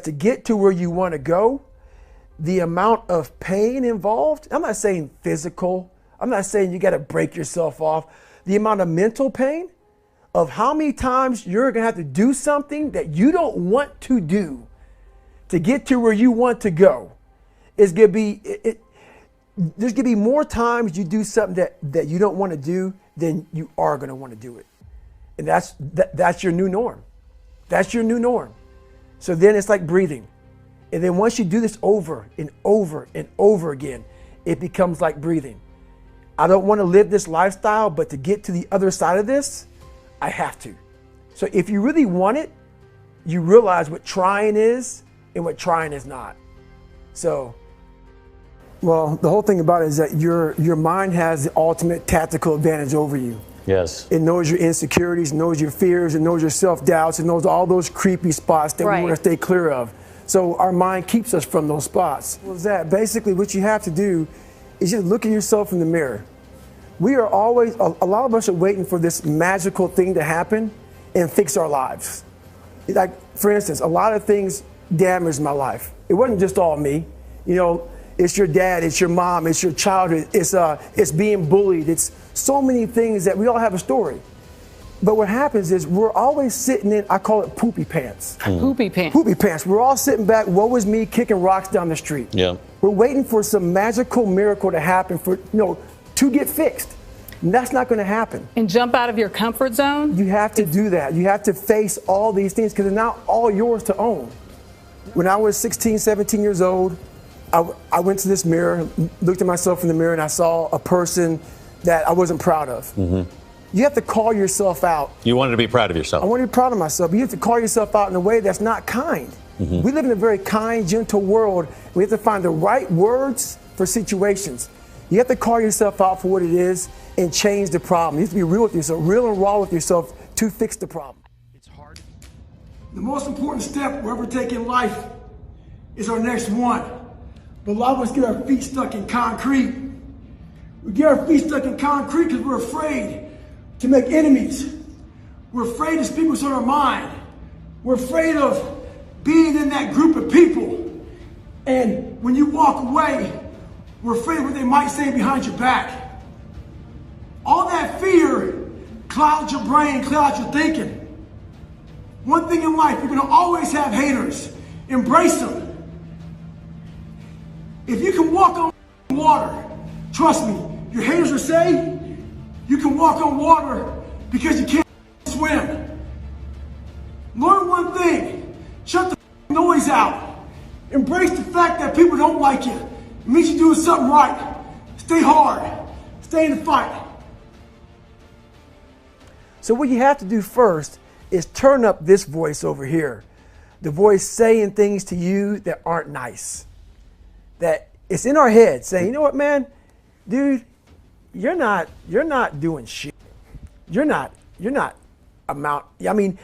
To get to where you want to go, the amount of pain involved, I'm not saying physical, I'm not saying you got to break yourself off. The amount of mental pain of how many times you're going to have to do something that you don't want to do to get to where you want to go is going to be, there's going to be more times you do something that you don't want to do than you are going to want to do it. And that's your new norm. That's your new norm. So then it's like breathing. And then once you do this over and over and over again, it becomes like breathing. I don't want to live this lifestyle, but to get to the other side of this, I have to. So if you really want it, you realize what trying is and what trying is not. So, well, the whole thing about it is that your mind has the ultimate tactical advantage over you. Yes. It knows your insecurities, knows your fears, it knows your self-doubts, it knows all those creepy spots that we want to stay clear of. So our mind keeps us from those spots. What was that? Basically, what you have to do is just look at yourself in the mirror. We are always, a lot of us are waiting for this magical thing to happen and fix our lives. Like, for instance, a lot of things damaged my life. It wasn't just all me. You know, it's your dad, it's your mom, it's your childhood, it's being bullied, it's so many things that we all have a story. But what happens is we're always sitting in, I call it poopy pants. Poopy pants. Poopy pants. We're all sitting back, woe is me, kicking rocks down the street. Yeah. We're waiting for some magical miracle to happen to get fixed. And that's not going to happen. And jump out of your comfort zone? You have to do that. You have to face all these things because they're not all yours to own. When I was 16, 17 years old, I went to this mirror, looked at myself in the mirror, and I saw a person that I wasn't proud of. Mm-hmm. You have to call yourself out. You wanted to be proud of yourself. I wanted to be proud of myself, but you have to call yourself out in a way that's not kind. Mm-hmm. We live in a very kind, gentle world. We have to find the right words for situations. You have to call yourself out for what it is and change the problem. You have to be real with yourself, real and raw with yourself to fix the problem. It's hard. The most important step we'll ever take in life is our next one. But a lot of us get our feet stuck in concrete. We get our feet stuck in concrete because we're afraid to make enemies. We're afraid to speak what's on our mind. We're afraid of being in that group of people. And when you walk away, we're afraid of what they might say behind your back. All that fear clouds your brain, clouds your thinking. One thing in life, you're going to always have haters. Embrace them. If you can walk on water, trust me, your haters will say you can walk on water because you can't swim. Learn one thing. Shut the noise out. Embrace the fact that people don't like you. It means you're doing something right. Stay hard. Stay in the fight. So what you have to do first is turn up this voice over here. The voice saying things to you that aren't nice. That it's in our head saying, you know what, man, dude, you're not doing shit. You're not and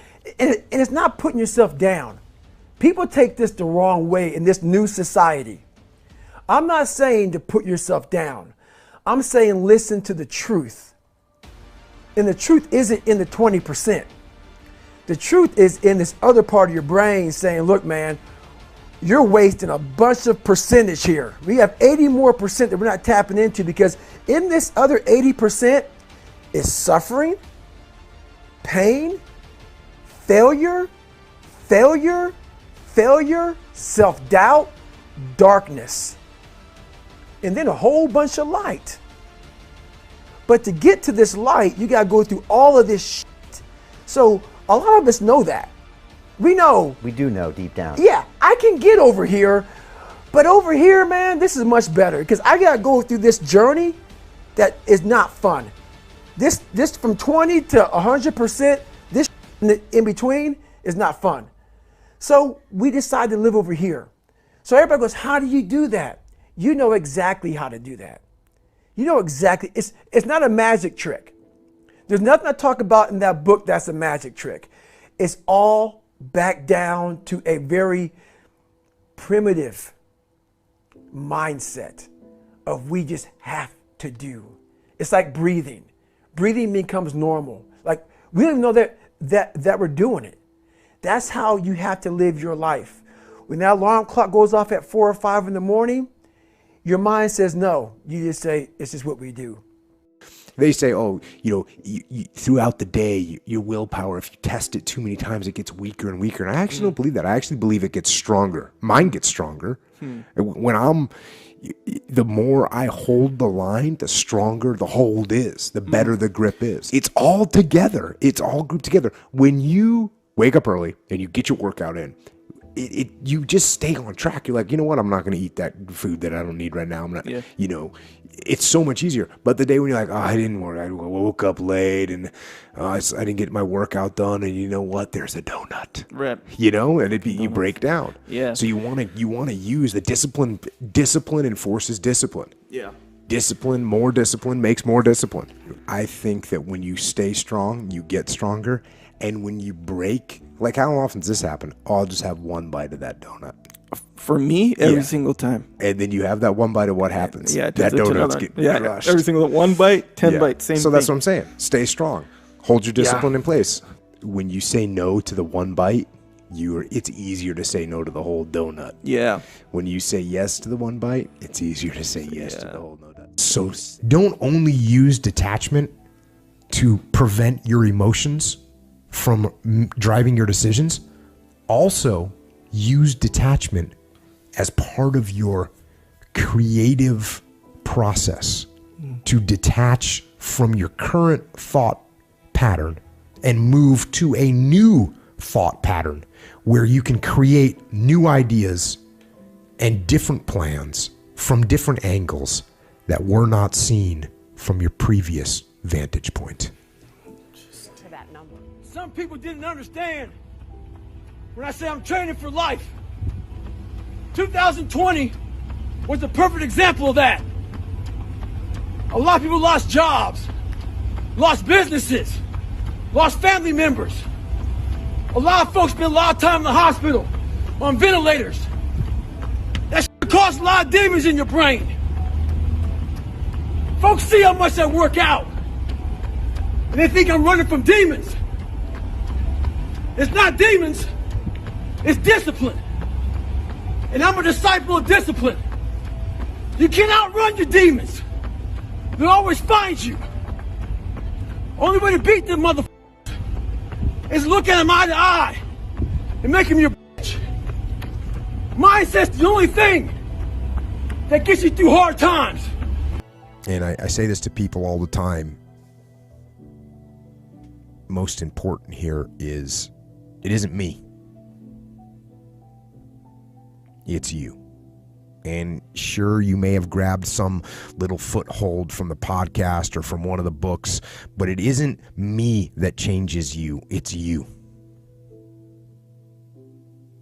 it's not putting yourself down. People take this the wrong way in this new society. I'm not saying to put yourself down. I'm saying listen to the truth. And the truth isn't in the 20%. The truth is in this other part of your brain saying, look, man, you're wasting a bunch of percentage here. We have 80 more percent that we're not tapping into because in this other 80% is suffering, pain, failure, self-doubt, darkness, and then a whole bunch of light. But to get to this light, you got to go through all of this shit. So a lot of us know that. We know. We do know deep down. Yeah, I can get over here, but over here, man, this is much better because I got to go through this journey that is not fun. This from 20 to 100%, this in between is not fun. So we decide to live over here. So everybody goes, how do you do that? You know exactly how to do that. You know exactly. It's not a magic trick. There's nothing I talk about in that book that's a magic trick. It's all back down to a very primitive mindset of we just have to do. It's like breathing. Breathing becomes normal. Like we don't even know that we're doing it. That's how you have to live your life. When that alarm clock goes off at 4 or 5 in the morning, your mind says no. You just say, it's just what we do. They say, oh, you throughout the day, your willpower, if you test it too many times, it gets weaker and weaker. And I actually don't believe that. I actually believe it gets stronger. Mine gets stronger. The more I hold the line, the stronger the hold is, the better the grip is. It's all together. It's all grouped together. When you wake up early and you get your workout in, you just stay on track. You're like, you know what? I'm not going to eat that food that I don't need right now. I'm not, it's so much easier. But the day when you're like, oh, I didn't work. I woke up late and I didn't get my workout done. And you know what? There's a donut. Right. And you break down. Yeah. So you want to use the discipline. Discipline enforces discipline. Yeah. More discipline makes more discipline. I think that when you stay strong, you get stronger. And when you break, like how often does this happen? Oh, I'll just have one bite of that donut. For me, every single time. And then you have that one bite of what happens? Yeah, that donut's getting crushed. Every single one bite, 10 bites, same thing. So that's what I'm saying. Stay strong. Hold your discipline in place. When you say no to the one bite, it's easier to say no to the whole donut. Yeah. When you say yes to the one bite, it's easier to say yes to the whole donut. So don't only use detachment to prevent your emotions from driving your decisions. Also use detachment as part of your creative process to detach from your current thought pattern and move to a new thought pattern where you can create new ideas and different plans from different angles that were not seen from your previous vantage point. To that number. Some people didn't understand when I say I'm training for life. 2020 was the perfect example of that. A lot of people lost jobs, lost businesses, lost family members. A lot of folks spent a lot of time in the hospital on ventilators. That shit caused a lot of demons in your brain. Folks see how much I work out, and they think I'm running from demons. It's not demons, it's discipline. And I'm a disciple of discipline. You can't outrun your demons. They'll always find you. Only way to beat them motherfuckers is look at them eye to eye and make them your bitch. Mindset's the only thing that gets you through hard times. And I say this to people all the time. Most important here is it isn't me. It's you. And sure, you may have grabbed some little foothold from the podcast or from one of the books, but it isn't me that changes you. It's you.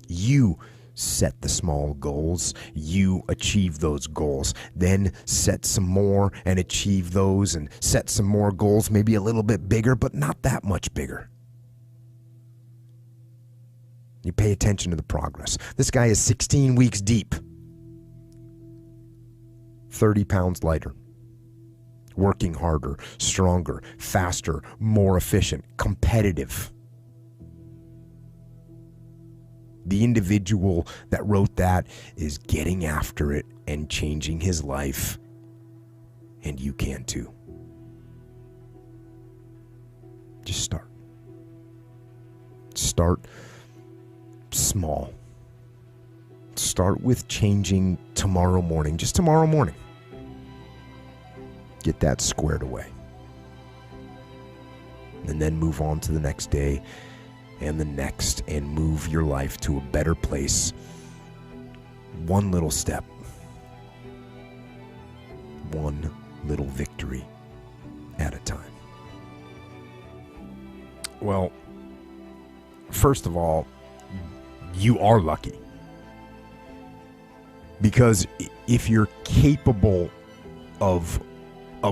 You set the small goals. You achieve those goals. Then set some more and achieve those and set some more goals, maybe a little bit bigger, but not that much bigger. You pay attention to the progress. This guy is 16 weeks deep. 30 pounds lighter. Working harder, stronger, faster, more efficient, competitive. The individual that wrote that is getting after it and changing his life. And you can too. Just start. Start small. Start with changing tomorrow morning, just tomorrow morning. Get that squared away. And then move on to the next day and the next and move your life to a better place. One little step. One little victory at a time. Well, first of all, you are lucky. Because if you're capable of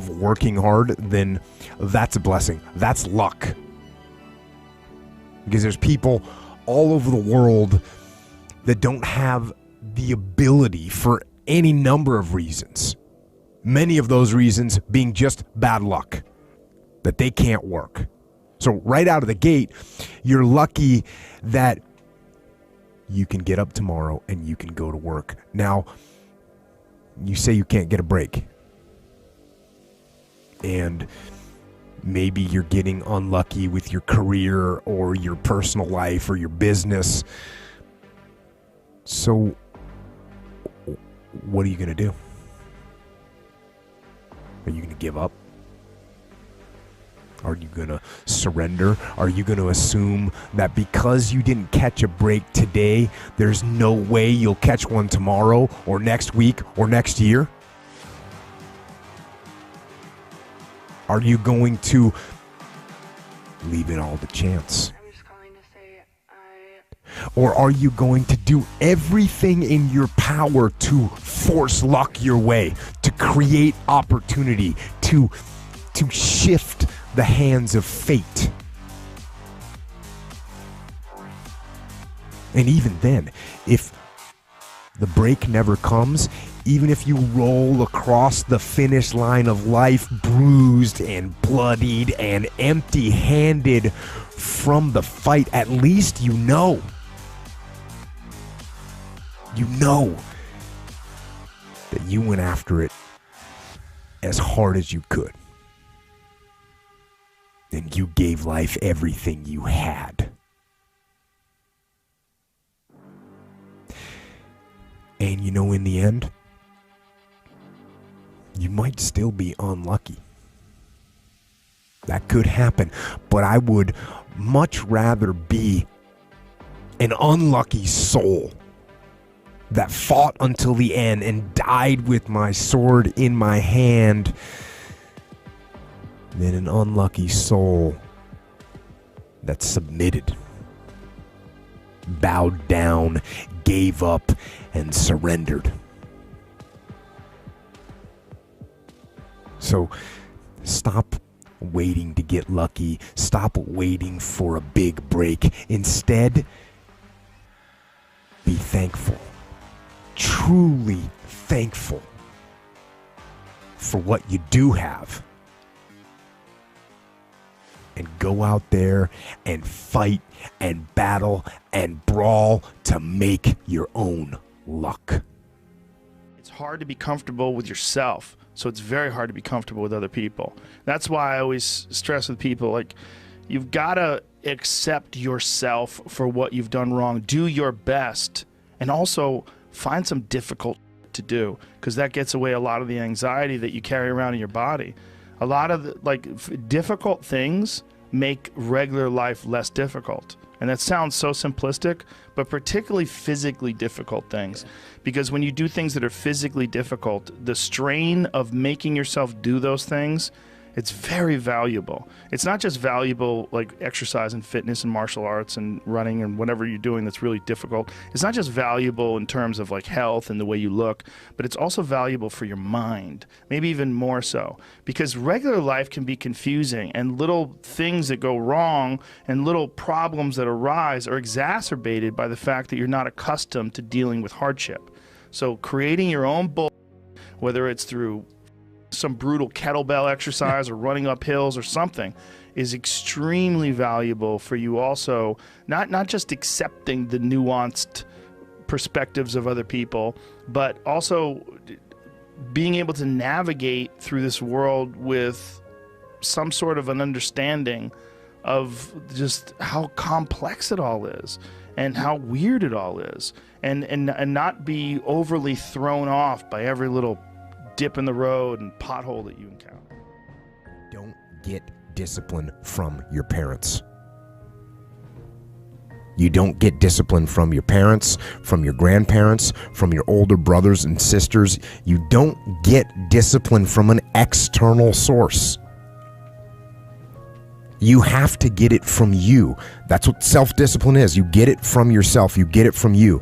working hard, then that's a blessing. That's luck. Because there's people all over the world that don't have the ability for any number of reasons. Many of those reasons being just bad luck, that they can't work. So right out of the gate, you're lucky that you can get up tomorrow and you can go to work. Now, you say you can't get a break. And maybe you're getting unlucky with your career or your personal life or your business. So, what are you going to do? Are you going to give up? Are you going to surrender? Are you going to assume that because you didn't catch a break today, there's no way you'll catch one tomorrow or next week or next year? Are you going to leave it all to chance? Or are you going to do everything in your power to force luck your way, to create opportunity, to shift the hands of fate? And even then, if the break never comes, even if you roll across the finish line of life bruised and bloodied and empty-handed from the fight, at least you know that you went after it as hard as you could. And you gave life everything you had. And you know, in the end, you might still be unlucky. That could happen. But I would much rather be an unlucky soul that fought until the end and died with my sword in my hand than an unlucky soul that submitted, bowed down, gave up, and surrendered. So stop waiting to get lucky. Stop waiting for a big break. Instead, be thankful. Truly thankful for what you do have. And go out there and fight and battle and brawl to make your own luck. It's hard to be comfortable with yourself, so it's very hard to be comfortable with other people. That's why I always stress with people, like, you've got to accept yourself for what you've done wrong. Do your best, and also find some difficult to do, because that gets away a lot of the anxiety that you carry around in your body. A lot of the, difficult things make regular life less difficult. And that sounds so simplistic, but particularly physically difficult things. Because when you do things that are physically difficult, the strain of making yourself do those things, it's very valuable. It's not just valuable like exercise and fitness and martial arts and running and whatever you're doing that's really difficult. It's not just valuable in terms of like health and the way you look, but it's also valuable for your mind, maybe even more so. Because regular life can be confusing, and little things that go wrong and little problems that arise are exacerbated by the fact that you're not accustomed to dealing with hardship. So creating your own whether it's through some brutal kettlebell exercise or running up hills or something, is extremely valuable for you also, not just accepting the nuanced perspectives of other people, but also being able to navigate through this world with some sort of an understanding of just how complex it all is and how weird it all is, and not be overly thrown off by every little dip in the road and pothole that you encounter. Don't get discipline from your parents. You don't get discipline from your parents, from your grandparents, from your older brothers and sisters. You don't get discipline from an external source. You have to get it from you. That's what self-discipline is. You get it from yourself. You get it from you.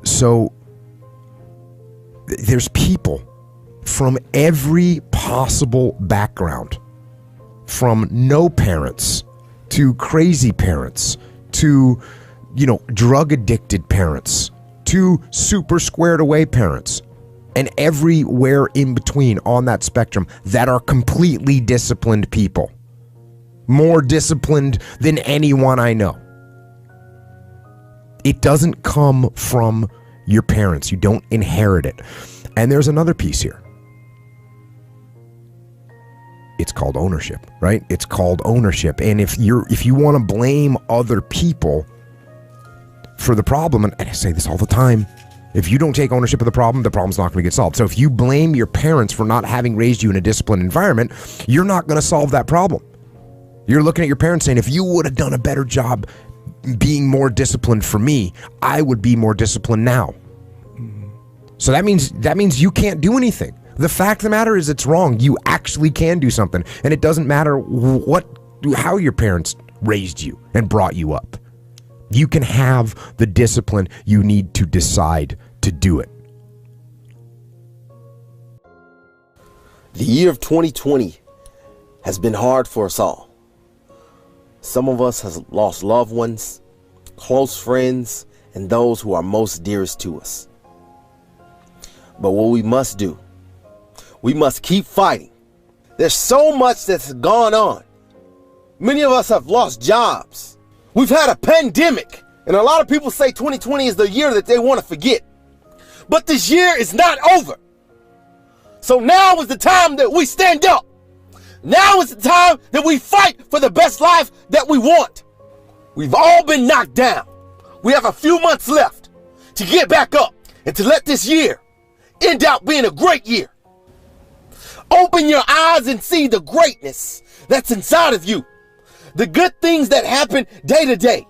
So there's people from every possible background, from no parents to crazy parents to, drug addicted parents to super squared away parents, and everywhere in between on that spectrum, that are completely disciplined people. More disciplined than anyone I know. It doesn't come from your parents. You don't inherit it. And there's another piece here. It's called ownership, right? It's called ownership. And if you want to blame other people for the problem, and I say this all the time, if you don't take ownership of the problem's not going to get solved. So if you blame your parents for not having raised you in a disciplined environment, you're not going to solve that problem. You're looking at your parents saying, if you would have done a better job being more disciplined for me, I would be more disciplined now. So that means you can't do anything. The fact of the matter is it's wrong. You actually can do something. And it doesn't matter how your parents raised you and brought you up. You can have the discipline you need to decide to do it. The year of 2020 has been hard for us all. Some of us have lost loved ones, close friends, and those who are most dearest to us. But what we must do, we must keep fighting. There's so much that's gone on. Many of us have lost jobs. We've had a pandemic, and a lot of people say 2020 is the year that they want to forget. But this year is not over. So now is the time that we stand up. Now is the time that we fight for the best life that we want. We've all been knocked down. We have a few months left to get back up and to let this year end out being a great year. Open your eyes and see the greatness that's inside of you. The good things that happen day to day,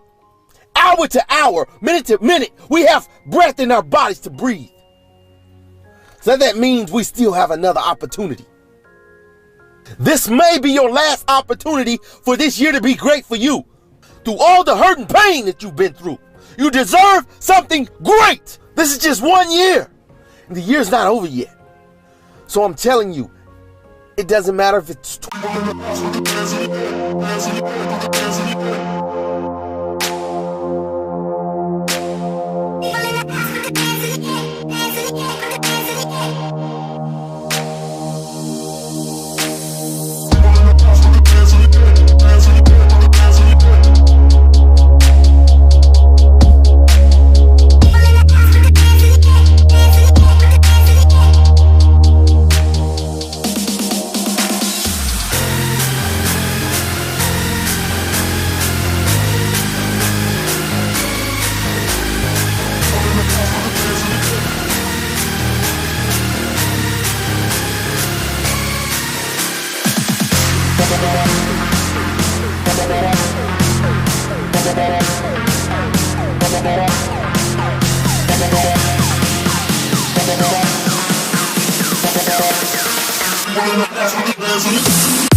hour to hour, minute to minute. We have breath in our bodies to breathe. So that means we still have another opportunity. This may be your last opportunity for this year to be great for you. Through all the hurt and pain that you've been through, you deserve something great. This is just 1 year. And the year's not over yet. So I'm telling you, it doesn't matter if it's Thank you.